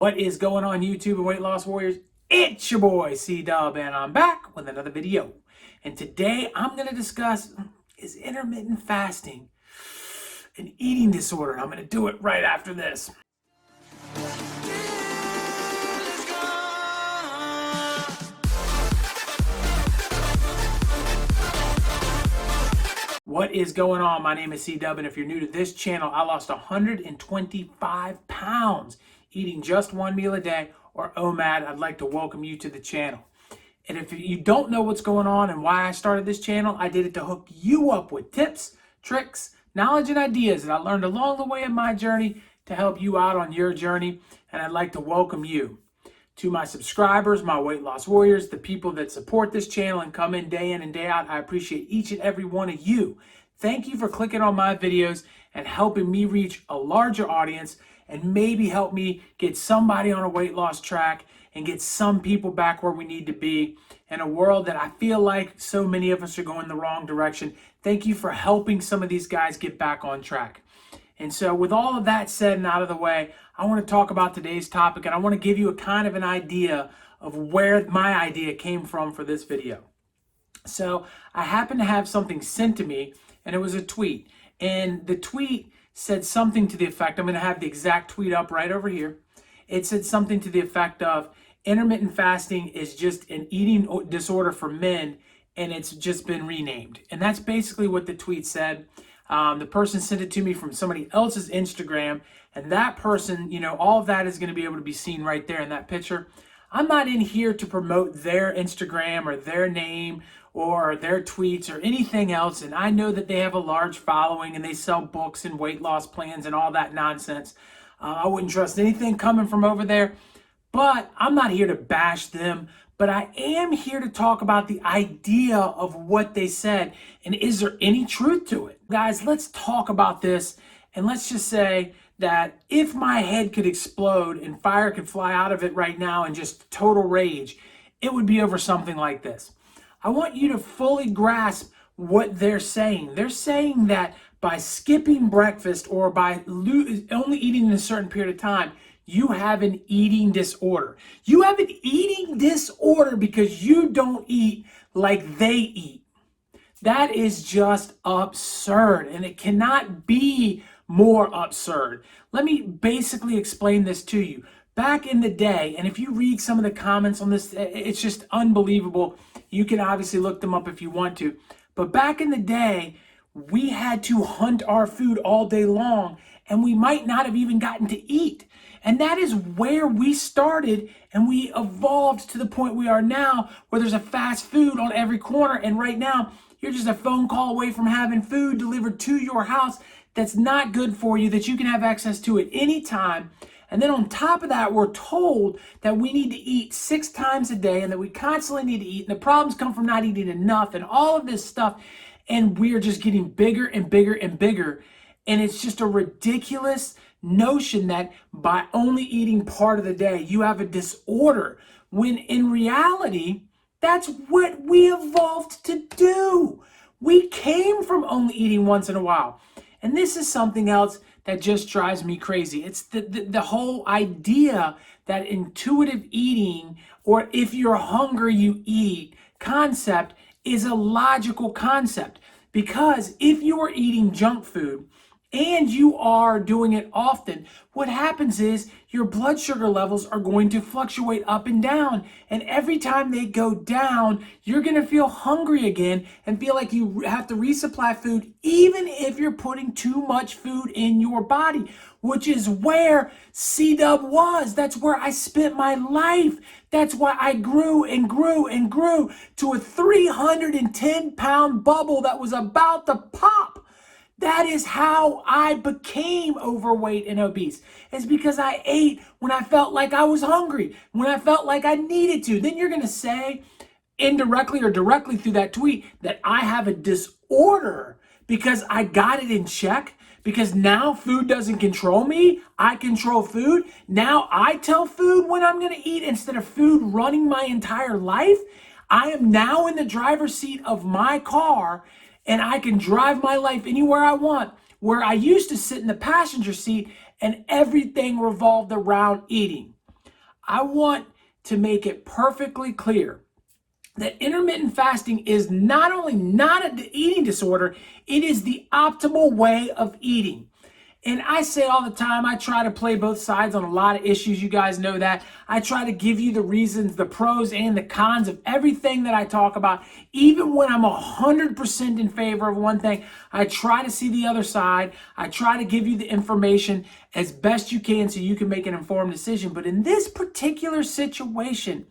What is going on, YouTube and weight loss warriors? It's your boy C-Dub, and I'm back with another video. And today I'm going to discuss, is intermittent fasting an eating disorder? I'm going to do it right after this. What is going on? My name is C-Dub, and if you're new to this channel, I lost 125 pounds eating just one meal a day, or OMAD. I'd like to welcome you to the channel. And if you don't know what's going on and why I started this channel, I did it to hook you up with tips, tricks, knowledge, and ideas that I learned along the way in my journey to help you out on your journey. And I'd like to welcome you to my subscribers, my weight loss warriors, the people that support this channel and come in and day out. I appreciate each and every one of you. Thank you for clicking on my videos and helping me reach a larger audience and maybe help me get somebody on a weight loss track and get some people back where we need to be in a world that I feel like so many of us are going the wrong direction. Thank you for helping some of these guys get back on track. And so with all of that said and out of the way, I want to talk about today's topic, and I want to give you a kind of an idea of where my idea came from for this video. So I happened to have something sent to me, and it was a tweet. And the tweet said something to the effect, I'm going to have the exact tweet up right over here. It said something to the effect of, intermittent fasting is just an eating disorder for men, and it's just been renamed. And that's basically what the tweet said. The person sent it to me from somebody else's Instagram, and that person, all of that is going to be able to be seen right there in that picture. I'm not in here to promote their Instagram or their name or their tweets or anything else, and I know that they have a large following and they sell books and weight loss plans and all that nonsense. I wouldn't trust anything coming from over there, but I'm not here to bash them. But I am here to talk about the idea of what they said, and is there any truth to it? Guys, let's talk about this, and let's just say that if my head could explode and fire could fly out of it right now in just total rage, it would be over something like this. I want you to fully grasp what they're saying. They're saying that by skipping breakfast or by only eating in a certain period of time, you have an eating disorder. You have an eating disorder because you don't eat like they eat. That is just absurd, and it cannot be more absurd. Let me basically explain this to you. Back in the day, and if you read some of the comments on this, it's just unbelievable. You can obviously look them up if you want to. But back in the day, we had to hunt our food all day long, and we might not have even gotten to eat. And that is where we started, and we evolved to the point we are now, where there's a fast food on every corner. And right now, you're just a phone call away from having food delivered to your house that's not good for you, that you can have access to at any time. And then on top of that, we're told that we need to eat 6 times a day and that we constantly need to eat. And the problems come from not eating enough and all of this stuff. And we're just getting bigger and bigger and bigger. And it's just a ridiculous notion that by only eating part of the day, you have a disorder. When in reality, that's what we evolved to do. We came from only eating once in a while. And this is something else that just drives me crazy. It's the whole idea that intuitive eating, or if you're hungry, you eat concept, is a logical concept. Because if you are eating junk food and you are doing it often, what happens is your blood sugar levels are going to fluctuate up and down. And every time they go down, you're going to feel hungry again and feel like you have to resupply food, even if you're putting too much food in your body, which is where C-Dub was. That's where I spent my life. That's why I grew and grew and grew to a 310-pound bubble that was about to pop. That is how I became overweight and obese. It's because I ate when I felt like I was hungry, when I felt like I needed to. Then you're going to say, indirectly or directly through that tweet, that I have a disorder because I got it in check. Because now food doesn't control me. I control food. Now I tell food when I'm going to eat instead of food running my entire life. I am now in the driver's seat of my car, and I can drive my life anywhere I want, where I used to sit in the passenger seat and everything revolved around eating. I want to make it perfectly clear that intermittent fasting is not only not an eating disorder, it is the optimal way of eating. And I say all the time, I try to play both sides on a lot of issues. You guys know that. I try to give you the reasons, the pros and the cons of everything that I talk about. Even when I'm 100% in favor of one thing, I try to see the other side. I try to give you the information as best you can so you can make an informed decision. But in this particular situation,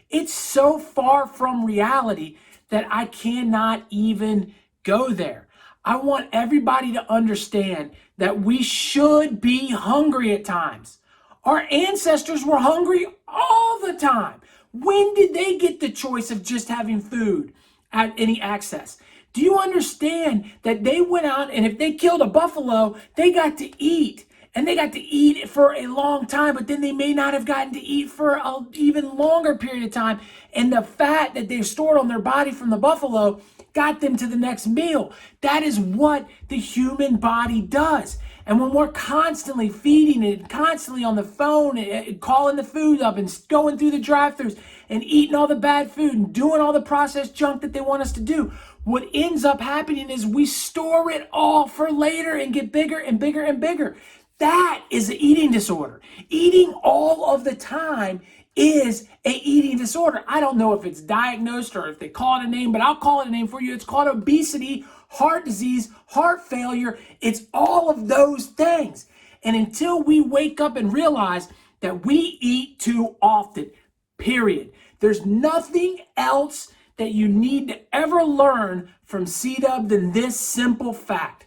it's so far from reality that I cannot even go there. I want everybody to understand that we should be hungry at times. Our ancestors were hungry all the time. When did they get the choice of just having food at any access? Do you understand that they went out and if they killed a buffalo, they got to eat? And they got to eat for a long time, but then they may not have gotten to eat for an even longer period of time. And the fat that they stored on their body from the buffalo got them to the next meal. That is what the human body does. And when we're constantly feeding it, constantly on the phone, and calling the food up and going through the drive-thrus and eating all the bad food and doing all the processed junk that they want us to do, what ends up happening is we store it all for later and get bigger and bigger and bigger. That is an eating disorder. Eating all of the time is an eating disorder. I don't know if it's diagnosed or if they call it a name, but I'll call it a name for you. It's called obesity, heart disease, heart failure. It's all of those things. And until we wake up and realize that we eat too often, period. There's nothing else that you need to ever learn from C-Dub than this simple fact.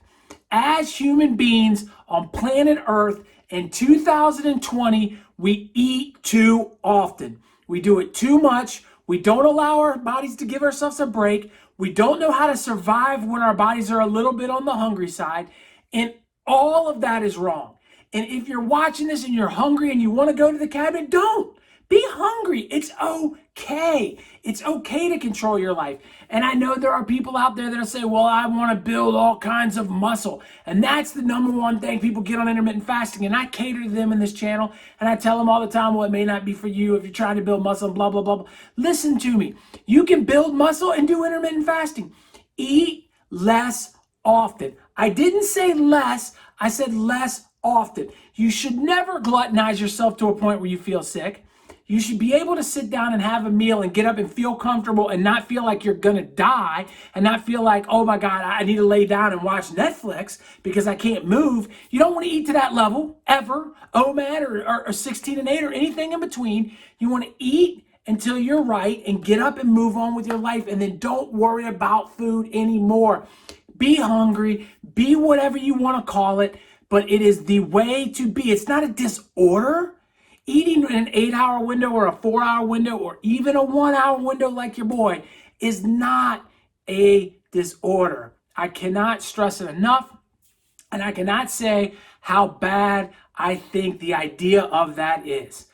As human beings on planet Earth in 2020, we eat too often. We do it too much. We don't allow our bodies to give ourselves a break. We don't know how to survive when our bodies are a little bit on the hungry side. And all of that is wrong. And if you're watching this and you're hungry and you want to go to the cabinet, don't. Be hungry. It's okay. It's okay to control your life. And I know there are people out there that'll say, well, I want to build all kinds of muscle. And that's the number one thing people get on intermittent fasting. And I cater to them in this channel. And I tell them all the time, well, it may not be for you if you're trying to build muscle, blah, blah, blah, blah. Listen to me. You can build muscle and do intermittent fasting. Eat less often. I didn't say less. I said less often. You should never gluttonize yourself to a point where you feel sick. You should be able to sit down and have a meal and get up and feel comfortable and not feel like you're going to die and not feel like, oh my God, I need to lay down and watch Netflix because I can't move. You don't want to eat to that level ever, OMAD or 16 and 8 or anything in between. You want to eat until you're right and get up and move on with your life, and then don't worry about food anymore. Be hungry, be whatever you want to call it, but it is the way to be. It's not a disorder. Eating in an 8-hour window or a 4-hour window or even a 1-hour window like your boy is not a disorder. I cannot stress it enough, and I cannot say how bad I think the idea of that is.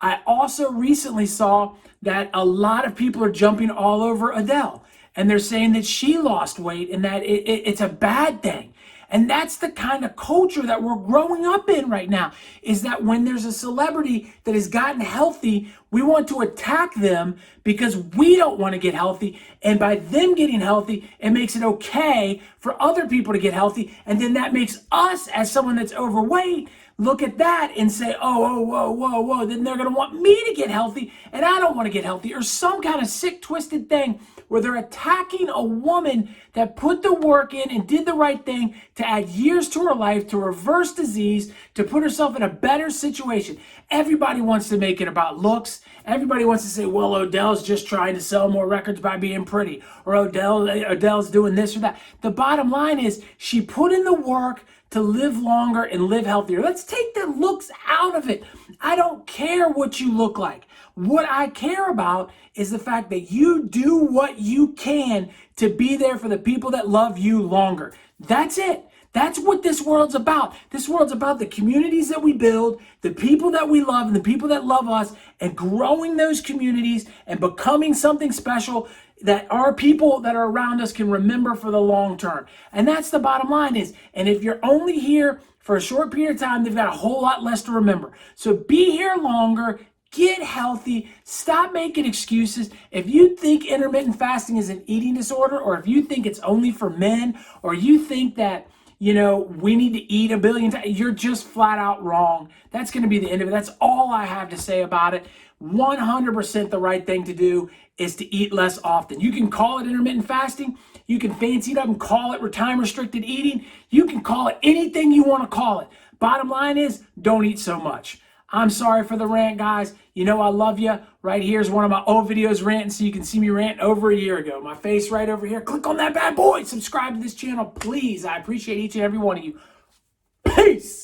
I also recently saw that a lot of people are jumping all over Adele, and they're saying that she lost weight and that it's a bad thing. And that's the kind of culture that we're growing up in right now, is that when there's a celebrity that has gotten healthy, we want to attack them because we don't want to get healthy. And by them getting healthy, it makes it okay for other people to get healthy. And then that makes us, as someone that's overweight, look at that and say, oh, whoa. Then they're going to want me to get healthy and I don't want to get healthy, or some kind of sick, twisted thing where they're attacking a woman that put the work in and did the right thing to add years to her life, to reverse disease, to put herself in a better situation. Everybody wants to make it about looks. Everybody wants to say, well, Odell's just trying to sell more records by being pretty, or Odell's doing this or that. The bottom line is she put in the work to live longer and live healthier. Let's take the looks out of it. I don't care what you look like. What I care about is the fact that you do what you can to be there for the people that love you longer. That's it. That's what this world's about. This world's about the communities that we build, the people that we love, and the people that love us, and growing those communities and becoming something special that our people that are around us can remember for the long term. And that's the bottom line is, and if you're only here for a short period of time, they've got a whole lot less to remember. So be here longer, Get healthy. Stop making excuses. If you think intermittent fasting is an eating disorder, or if you think it's only for men, or you think that, we need to eat a billion times, you're just flat out wrong. That's going to be the end of it. That's all I have to say about it. 100% the right thing to do is to eat less often. You can call it intermittent fasting. You can fancy it up and call it time restricted eating. You can call it anything you want to call it. Bottom line is, don't eat so much. I'm sorry for the rant, guys. I love you. Right here is one of my old videos ranting, so you can see me rant over a year ago. My face right over here. Click on that bad boy. Subscribe to this channel, please. I appreciate each and every one of you. Peace.